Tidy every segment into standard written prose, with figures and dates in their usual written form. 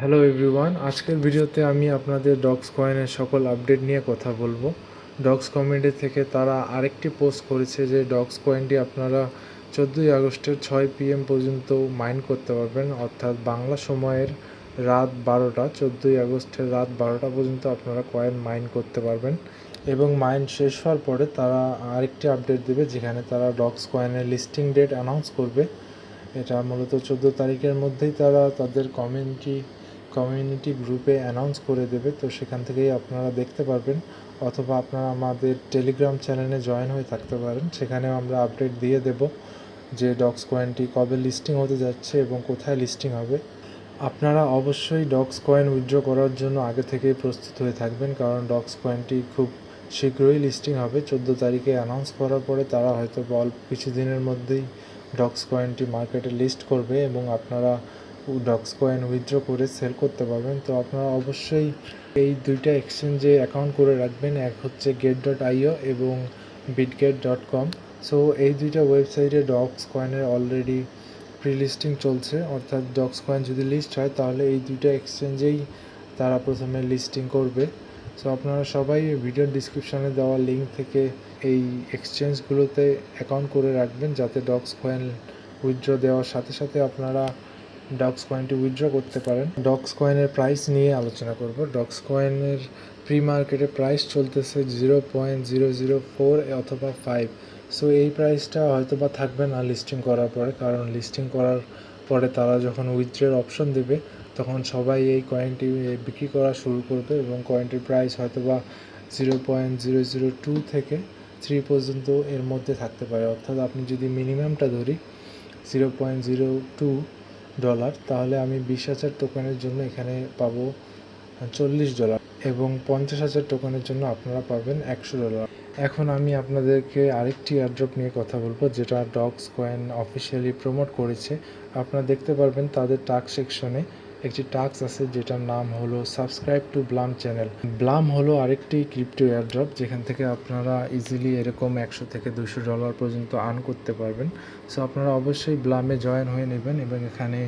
Hello everyone, আজকের ভিডিওতে আমি আপনাদের ডগস কয়েনের সকল আপডেট নিয়ে কথা বলবো। ডগস কমিউনিটি থেকে তারা আরেকটি পোস্ট করেছে যে ডগস কয়েনটি আপনারা 14ই আগস্টের 6 PM পর্যন্ত মাইন করতে পারবেন, অর্থাৎ বাংলা সময়ের রাত 12টা, 14ই আগস্টের রাত 12টা পর্যন্ত আপনারা কয়েন মাইন করতে পারবেন। এবং মাইন শেষ হওয়ার পরে তারা আরেকটি আপডেট দেবে, যেখানে তারা ডগস কয়েনের লিস্টিং ডেট অ্যানাউন্স করবে। এটা মূলত 14 তারিখের মধ্যেই তারা তাদের কমিউনিটি গ্রুপে অ্যানাউন্স করে দেবে। তো সেখান থেকেই আপনারা দেখতে পারবেন, অথবা আপনারা আমাদের টেলিগ্রাম চ্যানেলে জয়েন হয়ে থাকতে পারেন। সেখানেও আমরা আপডেট দিয়ে দেব যে ডগস কয়েনটি কবে লিস্টিং হতে যাচ্ছে এবং কোথায় লিস্টিং হবে। আপনারা অবশ্যই ডগস কয়েন উইথড্র করার জন্য আগে থেকেই প্রস্তুত হয়ে থাকবেন, কারণ ডগস কয়েনটি খুব শীঘ্রই লিস্টিং হবে। 14 তারিখে অ্যানাউন্স করার পরে তারা হয়তো অল্প কিছু দিনের মধ্যেই ডগস কয়েনটি মার্কেটে লিস্ট করবে এবং আপনারা ডগস কয়েন উইথড্র করে সেল করতে পারবেন। তো আপনারা অবশ্যই এই দুইটা এক্সচেঞ্জে অ্যাকাউন্ট করে রাখবেন। এক হচ্ছে get.io এবং bitget.com। সো এই দুইটা ওয়েবসাইটে ডগস কয়েনের অলরেডি প্রি লিস্টিং চলছে, অর্থাৎ ডগস কয়েন যদি লিস্ট হয় তাহলে এই দুইটা এক্সচেঞ্জেই তারা প্রথমে লিস্টিং করবে। সো আপনারা সবাই ভিডিওর ডিসক্রিপশানে দেওয়া লিঙ্ক থেকে এই এক্সচেঞ্জগুলোতে অ্যাকাউন্ট করে রাখবেন, যাতে ডগস কয়েন উইথড্র দেওয়ার সাথে সাথে আপনারা ডগস কয়েনটি উইথড্র করতে পারেন। ডগস কয়েনের প্রাইস নিয়ে আলোচনা করব। ডগস কয়েনের প্রি মার্কেটে প্রাইস চলতেছে 0.004 অথবা 5। সো এই প্রাইসটা হয়তো বা থাকবে না লিস্টিং করার পরে, কারণ লিস্টিং করার পরে তারা যখন উইথড্রের অপশন দেবে তখন সবাই এই কয়েনটি বিক্রি করা শুরু করবে এবং কয়েনটির প্রাইস হয়তো বা 0.002 থেকে 3 পর্যন্ত এর মধ্যে থাকতে পারে। অর্থাৎ আপনি যদি মিনিমামটা ধরি $0.02, তাহলে আমি 20,000 টোকেনের জন্য এখানে পাবো $40 এবং 50,000 টোকেনের জন্য আপনারা পাবেন $100। এখন আমি আপনাদেরকে আরেকটি এয়ারড্রপ নিয়ে কথা বলবো, যেটা ডগস কয়েন অফিসিয়ালি প্রমোট করেছে। আপনারা দেখতে পারবেন তাদের টাস্ক সেকশনে একটি টাস্ক আছে, যেটার নাম হলো subscribe to Blum channel. Blum হলো আরেকটি ক্রিপ্টো এয়ারড্রপ, যেখান থেকে আপনারা ইজিলি এরকম $100 থেকে $200 পর্যন্ত আর্ন করতে পারবেন। সো আপনারা অবশ্যই ব্লামে জয়েন হয়ে নেবেন এবং এখানে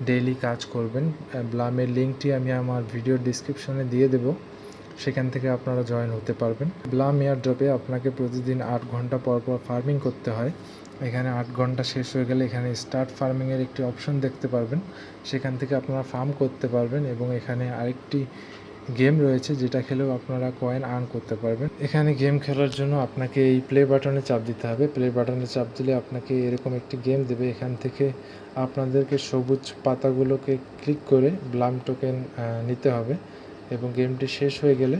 ডেইলি কাজ করবেন। ব্লামের লিঙ্কটি আমি আমার ভিডিও ডিসক্রিপশনে দিয়ে দেবো, সেখান থেকে আপনারা জয়েন হতে পারবেন। ব্লাম এয়ারড্রপে আপনাকে প্রতিদিন 8 ঘন্টা পর পর ফার্মিং করতে হয়। এখানে 8 ঘন্টা শেষ হয়ে গেলে এখানে স্টার্ট ফার্মিংয়ের একটি অপশন দেখতে পারবেন, সেখান থেকে আপনারা ফার্ম করতে পারবেন এবং এখানে আরেকটি গেম রয়েছে, যেটা খেলেও আপনারা কয়েন আর্ন করতে পারবেন। এখানে গেম খেলার জন্য আপনাকে এই প্লে বাটনে চাপ দিতে হবে। প্লে বাটনে চাপ দিলে আপনাকে এরকম একটি গেম দেবে। এখান থেকে আপনাদেরকে সবুজ পাতাগুলোকে ক্লিক করে ব্লাম টোকেন নিতে হবে এবং গেমটি শেষ হয়ে গেলে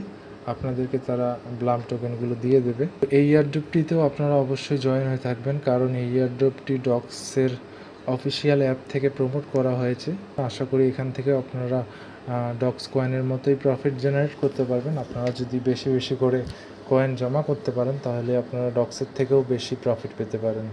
আপনাদেরকে তারা ব্লাম টোকেনগুলো দিয়ে দেবে। এই এয়ারড্রপটিতেও আপনারা অবশ্যই জয়েন হয়ে থাকবেন, কারণ এই এয়ারড্রপটি ডগসের অফিসিয়াল অ্যাপ থেকে প্রমোট করা হয়েছে। আশা করি এখান থেকে আপনারা ডগস কয়েনের মতোই প্রফিট জেনারেট করতে পারবেন। আপনারা যদি বেশি বেশি করে কয়েন জমা করতে পারেন তাহলে আপনারা ডগসের থেকেও বেশি প্রফিট পেতে পারেন।